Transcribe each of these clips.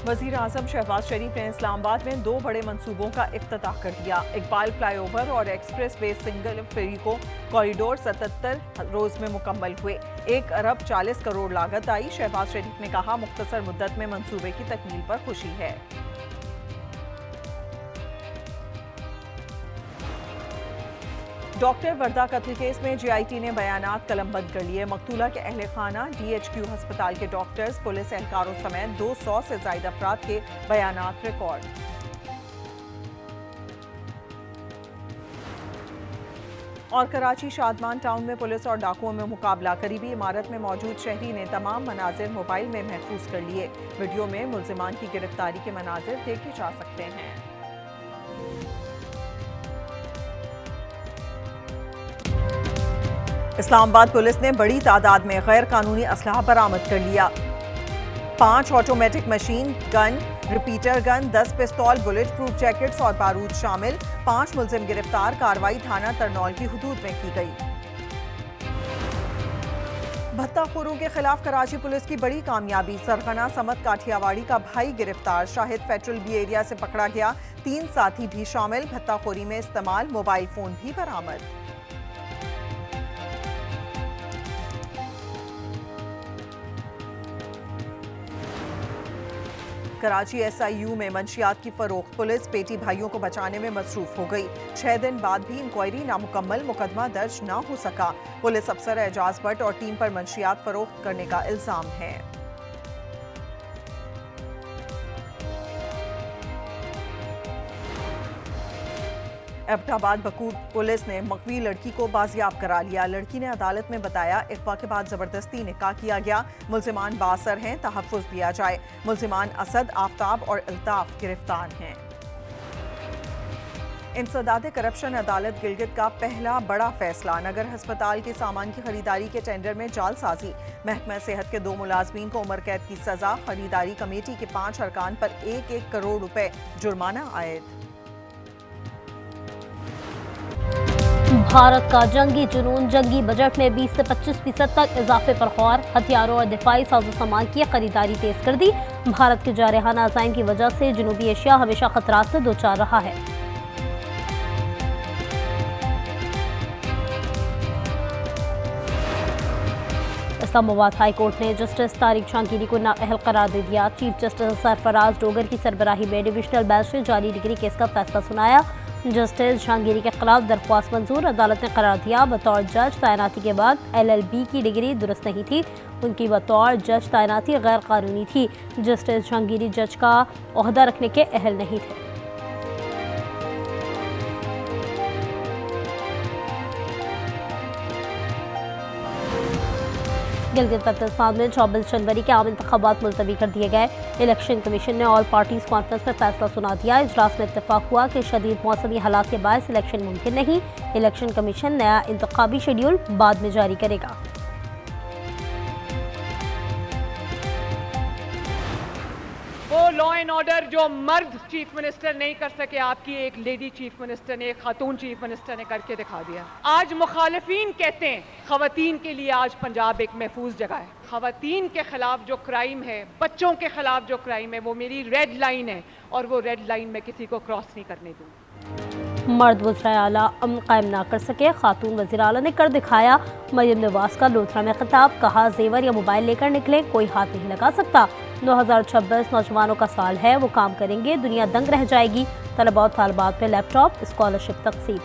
वज़ीर आज़म शहबाज शरीफ ने इस्लामाबाद में 2 बड़े मंसूबों का इफ्तिताह कर दिया। इकबाल फ्लाईओवर और एक्सप्रेस वे सिंगल फेरी को कॉरिडोर 77 रोज में मुकम्मल हुए। 1 अरब 40 करोड़ लागत आई। शहबाज शरीफ ने कहा, मुख्तसर मुद्दत में मंसूबे की तकमील पर खुशी है। डॉक्टर वर्दा कत्ल केस में JIT ने बयानात कलमबंद कर लिए। मकतूला के अहले खाना, DHQ अस्पताल के डॉक्टर्स, पुलिस एहलकारों समेत 200 से ज़ायद अफराद के बयानात रिकॉर्ड। और कराची शादमान टाउन में पुलिस और डाकुओं में मुकाबला। करीबी इमारत में मौजूद शहरी ने तमाम मनाजिर मोबाइल में महफूज कर लिए। वीडियो में मुल्जिमान की गिरफ्तारी के मनाजिर देखे जा सकते हैं। इस्लामाबाद पुलिस ने बड़ी तादाद में गैर कानूनी असलहा बरामद कर लिया। 5 automatic machine gun, repeater gun, 10 पिस्तौल, बुलेट प्रूफ जैकेट्स और बारूद शामिल। 5 मुलजिम गिरफ्तार। कार्रवाई थाना तरनौल की हुदूद में की गई। भत्ताखोरों के खिलाफ कराची पुलिस की बड़ी कामयाबी। सरगना समत काठियावाड़ी का भाई गिरफ्तार। शाहिद फेडरल बी एरिया से पकड़ा गया। 3 साथी भी शामिल। भत्ताखोरी में इस्तेमाल मोबाइल फोन भी बरामद। कराची SIU में मंशियात की फरोख्त। पुलिस बेटी भाइयों को बचाने में मसरूफ हो गई। 6 दिन बाद भी इंक्वायरी नामुकम्मल, मुकदमा दर्ज न हो सका। पुलिस अफसर एजाज भट्ट और टीम पर मंशियात फरोख्त करने का इल्जाम है। एबटाबाद बकूर पुलिस ने मकवी लड़की को बाजियाब करा लिया। लड़की ने अदालत में बताया, इख्वा के बाद जबरदस्ती निकाह किया गया। मुल्जिमान बासर हैं, तहफ्फुज दिया जाए। मुल्जिमान असद, आफ्ताब और अल्ताफ गिरफ्तार हैं। इंसदाद करप्शन अदालत गिलगित का पहला बड़ा फैसला। नगर अस्पताल के सामान की खरीदारी के टेंडर में जालसाजी। महकमा सेहत के 2 मुलाजमीन को उम्र कैद की सजा। खरीदारी कमेटी के 5 अरकान पर 1-1 करोड़ रुपए जुर्माना आयद। भारत का जंगी जुनून। जंगी बजट में 20 से 25% तक इजाफे पर गौर। हथियारों और दिफाई साजो सामान की खरीदारी तेज कर दी। भारत के जारहाना अज़ाइम की वजह से जनूबी एशिया हमेशा खतरात से दोचार रहा है। इस्लामाबाद हाई कोर्ट ने जस्टिस तारिक जहांगीरी को नाअहल करार दे दिया। चीफ जस्टिस सरफराज डोगर की सरबराही में डिविजनल बेंच ने जाली डिग्री केस का फैसला सुनाया। जस्टिस जहांगीरी के खिलाफ दरख्वास्त मंजूर। अदालत ने करार दिया, बतौर जज तैनाती के बाद LLB की डिग्री दुरुस्त नहीं थी। उनकी बतौर जज तैनाती गैर कानूनी थी। जस्टिस जहांगीरी जज का ओहदा रखने के अहल नहीं थे। गिलगित बल्तिस्तान में 24 जनवरी के आम इंतखाबात मुलतवी कर दिए गए। इलेक्शन कमीशन ने ऑल पार्टीज कॉन्फ्रेंस में फैसला सुना दिया। इजलास में इत्तेफाक हुआ कि शदीद मौसमी हालात के बायस इलेक्शन मुमकिन नहीं। इलेक्शन कमीशन नया इंतखाबी शेड्यूल बाद में जारी करेगा। वो लॉ एंड ऑर्डर जो मर्द चीफ मिनिस्टर नहीं कर सके, आपकी एक लेडी चीफ मिनिस्टर ने, एक खातून चीफ मिनिस्टर ने करके दिखा दिया। आज मुखालिफिन कहते हैं खवातीन के लिए आज पंजाब एक महफूज जगह है। खवातीन के खिलाफ जो क्राइम है, बच्चों के खिलाफ जो क्राइम है, वो मेरी रेड लाइन है और वो रेड लाइन मैं किसी को क्रॉस नहीं करने दूँ। मर्द वज़ीर आला अमन कायम ना कर सके, खातून वज़ीर आला ने कर दिखाया। मरियम नवाज का लोथरा में खिताब, कहा जेवर या मोबाइल लेकर निकले, कोई हाथ नहीं लगा सकता। 2026 नौजवानों का साल है, वो काम करेंगे, दुनिया दंग रह जाएगी। तलबा और तालिबात में लैपटॉप, स्कॉलरशिप तकसीम।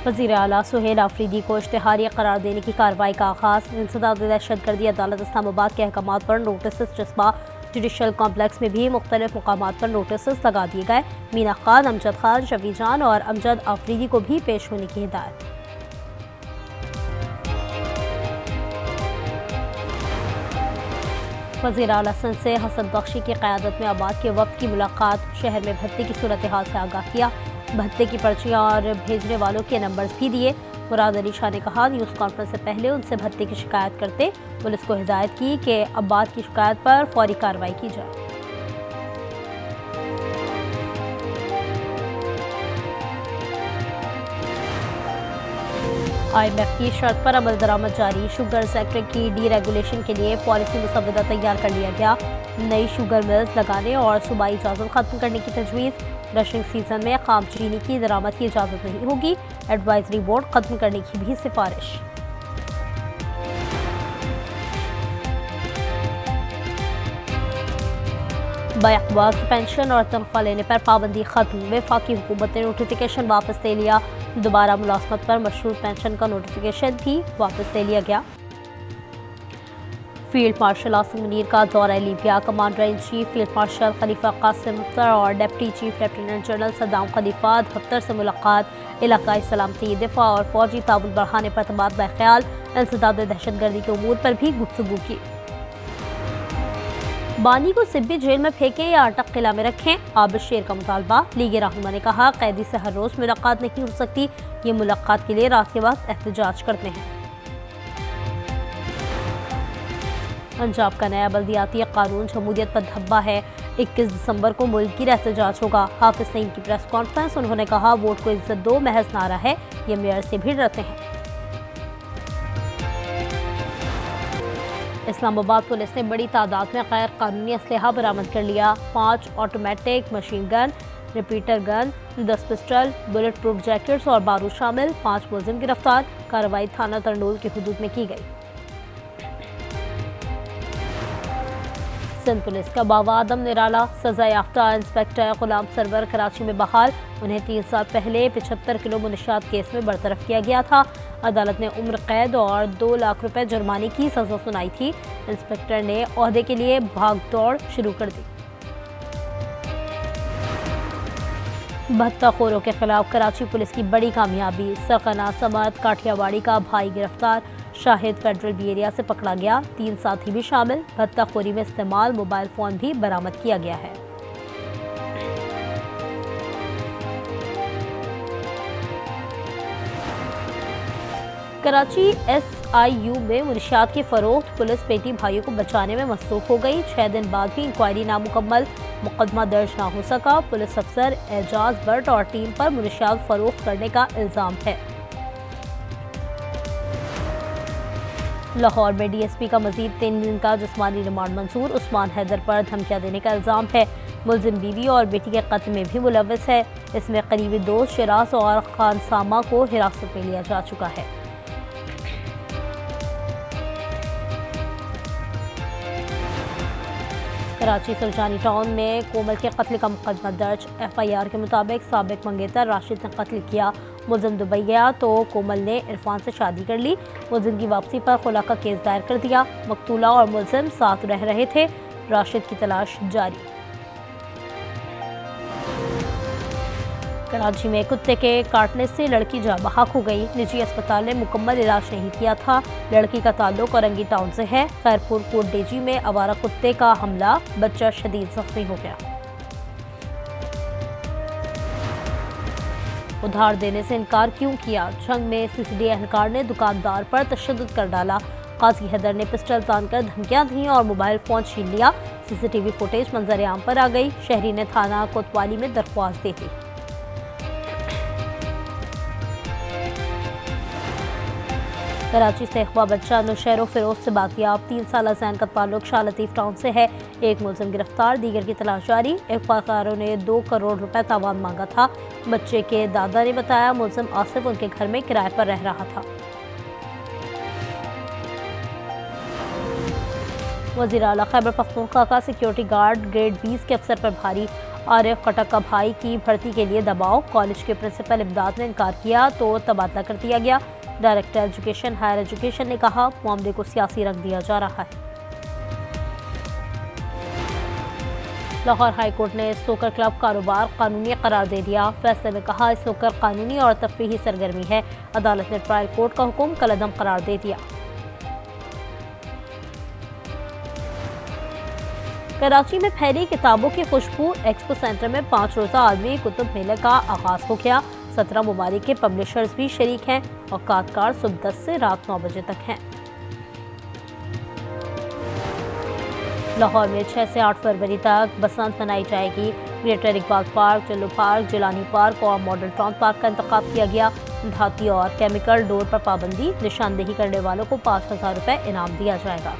वज़ीर आला सुहेल आफरीदी को इश्तिहारी करार देने की कार्रवाई का आगाज़। इंसदाद दहशतगर्दी अदालत इस्लामाबाद के अहकामात पर नोटिस जज्बा। जुडिशल कॉम्प्लेक्स में भी मुख्तलिफ मुकामात पर नोटिस लगा दिए गए। मीना खान, अमजद खान, शफी जान और अमजद आफरीदी को भी पेश होने की हिदायत। वज़ीर आला सिंध से हसन बख्शी की क़यादत में आबाद के वफ़द की मुलाकात। शहर में भत्ते की सूरत हाल से आगाह किया। भत्ते की पर्चियाँ और भेजने वालों के नंबर्स भी दिए। मुराद अली शाह ने कहा, न्यूज़ कॉन्फ्रेंस से पहले उनसे भत्ते की शिकायत करते। पुलिस को हिदायत की कि अब्बाद की शिकायत पर फौरी कार्रवाई की जाए। IMF की शर्त पर अमल दरामद जारी। शुगर सेक्टर की डीरेगुलेशन के लिए पॉलिसी मुसवदा तैयार कर लिया गया। नई शुगर मिल्स लगाने और सूबाई इजाज़त खत्म करने की तजवीज़। रशिंग सीजन में खाम चीनी की दरामद की इजाज़त नहीं होगी। एडवाइजरी बोर्ड खत्म करने की भी सिफारिश। बैक वक्त पेंशन और तनख्वाह लेने पर पाबंदी खत्म। वफाकी हुकूमत ने नोटिफिकेशन वापस ले लिया। दोबारा मुलाजमत पर मशरूत पेंशन का नोटिफिकेशन भी वापस ले लिया गया। फील्ड मार्शल आसिम मुनीर का दौरा Libya. Commander in chief field marshal Khalifa Qasim Haftar और deputy chief lieutenant general Saddam Khalifa Haftar से मुलाकात। इलाकाई सलामती, दिफा और फौजी ताउन बढ़ाने पर तबादला ख्याल। इंसदाद दहशतगर्दी के उमूर पर भी गुफ्तगू की। बानी को सिब्बी जेल में फेंकें या अटक किला में रखें, आबिद शेर का मुतालबा। लीग रहनुमा ने कहा, कैदी से हर रोज मुलाकात नहीं हो सकती, ये मुलाकात के लिए रात के वक्त एहतजाज करते हैं। पंजाब का नया बल्दियाती कानून जमहूरियत पर धब्बा है। 21 दिसंबर को मुल्की एहतजाज होगा। हाफिज सईद की प्रेस कॉन्फ्रेंस। उन्होंने कहा, वोट को इज्जत दो महज नारा है, ये मेयर से भी डरते हैं। इस्लामाबाद पुलिस ने बड़ी तादाद में गैर कानूनी असलहा बरामद कर लिया। 5 automatic machine gun, repeater gun, 10 pistol, bullet proof jackets और बारूद शामिल। 5 मुलजिम गिरफ्तार। कार्रवाई थाना तरनूल की हुदूद में की गई। सिंध पुलिस का बाबा आदम निराला सजा याफ्ता इंस्पेक्टर गुलाम सरवर कराची में बहाल। उन्हें 3 साल पहले 75 किलो मुनशियात केस में बरतरफ किया गया था। अदालत ने उम्र कैद और 2 लाख रुपए जुर्माने की सजा सुनाई थी। इंस्पेक्टर ने ओहदे के लिए भाग दौड़ शुरू कर दी। भत्ताखोरों के खिलाफ कराची पुलिस की बड़ी कामयाबी। सरगना समत काठियावाड़ी का भाई गिरफ्तार। शाहिद फेडरल बी एरिया से पकड़ा गया। 3 साथी भी शामिल। भत्ताखोरी में इस्तेमाल मोबाइल फोन भी बरामद किया गया है। कराची SIU में मुनशियात की फरोख्त। पुलिस बेटी भाइयों को बचाने में मसरूफ हो गई। 6 दिन बाद भी इंक्वायरी नामुकम्मल, मुकदमा दर्ज ना हो सका। पुलिस अफसर एजाज भट्ट और टीम पर मुनशियात फरोख्त करने का इल्जाम है। लाहौर में DSP का मजीद 3 दिन का जिस्मानी रिमांड मंजूर। उस्मान हैदर पर धमकियां देने का इल्जाम है। मुलजिम बीवी और बेटी के कत्ल में भी मुलव्वस है। इसमें करीबी दोस्त शिराज और खानसामा को हिरासत में लिया जा चुका है। कराची सुरजानी टाउन में कोमल के कत्ल का मुकदमा दर्ज। FIR के मुताबिक साबिक मंगेतर राशिद ने कत्ल किया। मुलजिम दुबई गया तो कोमल ने इरफान से शादी कर ली। मुलजिम की वापसी पर खुला का केस दायर कर दिया। मकतूला और मुलजिम साथ रह रहे थे। राशिद की तलाश जारी। कराची में कुत्ते के काटने से लड़की जाँ बहक हो गई। निजी अस्पताल ने मुकम्मल इलाज नहीं किया था। लड़की का ताल्लुक औरंगी टाउन से है। खैरपुर कोटडेजी में आवारा कुत्ते का हमला, बच्चा शदीद जख्मी हो गया। उधार देने से इनकार क्यों किया? जंग में CCD एहलकार ने दुकानदार पर तशद्दुद कर डाला। काजी हैदर ने पिस्टल तानकर धमकियां दी और मोबाइल फोन छीन लिया। CCTV फुटेज मंजर आम पर आ गई। शहरी ने थाना कोतवाली में दरख्वास्त दी थी। कराची से अगवा बच्चा नौशहरो फिरोज से बातियाब। 3 साल जैन का ताल्लुक शाह लतीफ टाउन से है। एक मुलजिम गिरफ्तार, दीगर की तलाश जारी। अगवाकारों ने 2 करोड़ रुपए तावान मांगा था। बच्चे के दादा ने बताया मुलजिम आसिफ उनके घर में किराए पर रह रहा था। वज़ीर आला खैबर पख्तूनख्वा का सिक्योरिटी गार्ड ग्रेड 20 के अफसर पर भारी। आरिफ खटक का भाई की भर्ती के लिए दबाव। कॉलेज के प्रिंसिपल इमदाद ने इनकार किया तो तबादला कर दिया गया। डायरेक्टर एजुकेशन हायर एजुकेशन ने कहा, मामले को सियासी रंग दिया जा रहा है। लाहौर हाई कोर्ट ने स्नूकर क्लब कारोबार कानूनी करार दे दिया। फैसले में कहा, स्नूकर कानूनी और तफरीही सरगर्मी है। अदालत ने ट्रायल कोर्ट का हुक्म कलअदम करार दे दिया। कराची में फैली किताबों की खुशबू। एक्सपो सेंटर में 5 रोज़ा आलमी कुतुब मेले का आगाज हो गया। 17 ममालिक के पब्लिशर्स भी शरीक हैं। औकातकार सुबह 10 से रात 9 बजे तक हैं। लाहौर में 6 से 8 फरवरी तक बसंत मनाई जाएगी। Greater Iqbal park, Jallu park, Jilani park और मॉडल टाउन पार्क का इंतखाब किया गया। धाती और केमिकल डोर पर पाबंदी, निशानदेही करने वालों को 5,000 रुपए इनाम दिया जाएगा।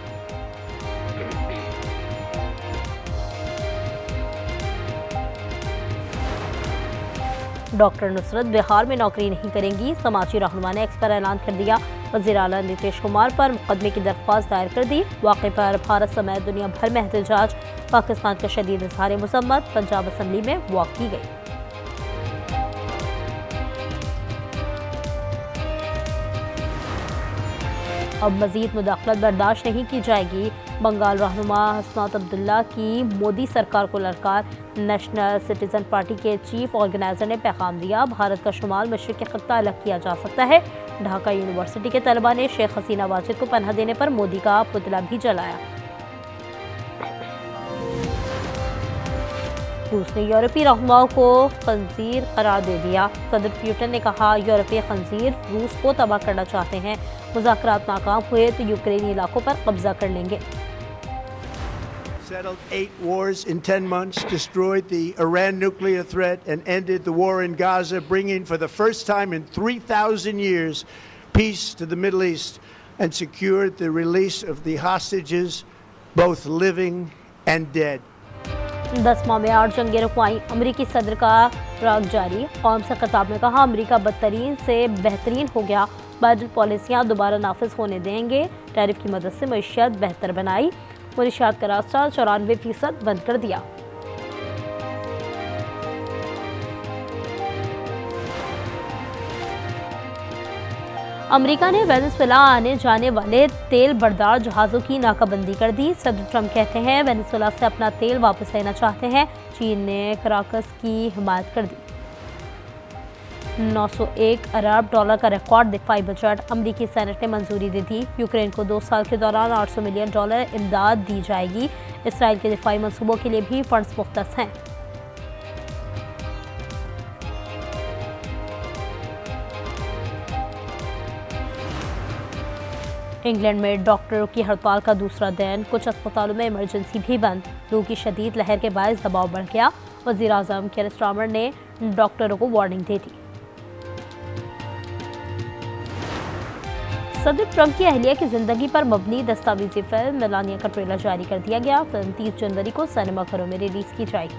डॉक्टर नुसरत बिहार में नौकरी नहीं करेंगी, समाजी रहनुमा ने एक्स पर ऐलान कर दिया। वज़ीर आला नीतीश कुमार पर मुकदमे की दरख्वास्त दायर कर दी। वाक़े पर भारत समेत दुनिया भर में एहतजाज, पाकिस्तान का शदीद इज़हार मज़म्मत, पंजाब असम्बली में वॉक की गई। अब मजीद मुदाखलत बर्दाश्त नहीं की जाएगी, बंगाल रहनुमा हसनत अब्दुल्ला की मोदी सरकार को ललकार। नेशनल सिटीजन पार्टी के चीफ ऑर्गेनाइजर ने पैगाम दिया, भारत का शुमाल मशरिक के खत्ता अलग किया जा सकता है। ढाका यूनिवर्सिटी के तलबा ने शेख हसीना वाजिद को पनाह देने पर मोदी का पुतला भी जलाया। रूस ने यूरोपीय रहनुमाओं को खंजीर करार दे दिया। सदर पुतिन ने कहा, यूरोपीय खंजीर रूस को तबाह करना चाहते हैं, मुज़ाकरात नाकाम हुए तो यूक्रेनी इलाकों पर कब्जा कर लेंगे। Settled 8 wars in 10 months, destroyed the Iran nuclear threat, and ended the war in Gaza, bringing for the first time in 3,000 years peace to the Middle East, and secured the release of the hostages, both living and dead. 10 माह में 8 जंगें रुकवाई, अमरीकी सदर का राग जारी। कौम से खिताब में कहा, अमरीका बदतरीन से बेहतरीन हो गया, बाइडन पॉलिसियाँ दोबारा नाफिज होने देंगे। टैरिफ की मदद से मईशियत बेहतर बनाई, मुनशियात का रास्ता 94% बंद कर दिया। अमेरिका ने वेनेजुएला आने जाने वाले तेल बरदार जहाज़ों की नाकाबंदी कर दी। सदर ट्रंप कहते हैं वेनेजुएला से अपना तेल वापस लेना चाहते हैं। चीन ने कराकस की हिमायत कर दी। 901 अरब डॉलर का रिकॉर्ड दिफाई बजट, अमरीकी सेनेट ने मंजूरी दे दी। यूक्रेन को 2 साल के दौरान 800 मिलियन डॉलर इमदाद दी जाएगी। इसराइल के दिफाई मंसूबों के लिए भी फंड्स मुख्तस हैं। इंग्लैंड में डॉक्टरों की हड़ताल का दूसरा दिन, कुछ अस्पतालों में इमरजेंसी भी बंद। लू की शदीद लहर के बायस दबाव बढ़ गया। वज़ीर आज़म कीर स्टारमर ने डॉक्टरों को वार्निंग दे दी। सदर ट्रंप की अहलिया की जिंदगी पर मबनी दस्तावेजी फिल्म मेलानिया का ट्रेलर जारी कर दिया गया। फिल्म 30 जनवरी को सिनेमाघरों में रिलीज की जाएगी।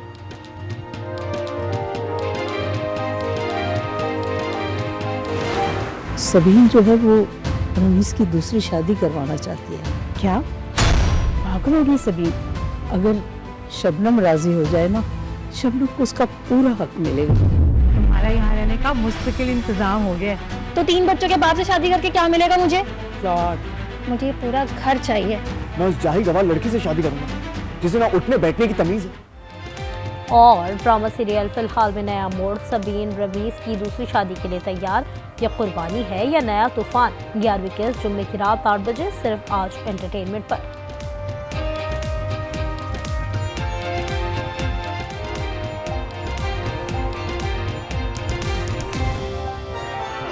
सबीन जो है वो रमीज की दूसरी शादी करवाना चाहती है। क्या पागल होगी सबीन? अगर शबनम राजी हो जाए ना, शबनम को उसका पूरा हक मिलेगा। तुम्हारा यहाँ रहने का मुस्तकिल इंतजाम हो गया। तो 3 बच्चों के बाद से शादी करके क्या मिलेगा मुझे? फ्लैट। मुझे पूरा घर चाहिए। मैं उस जाहिल गवार लड़की से शादी करूंगा जिसे ना उठने बैठने की तमीज है। और ड्रामा सीरियल फिलहाल में नया मोड़, सबीन रमीज की दूसरी शादी के लिए तैयार। यह कुर्बानी है या नया तूफान? 11वीं किस्त जुम्मे की रात 8 बजे सिर्फ आज एंटरटेनमेंट पर।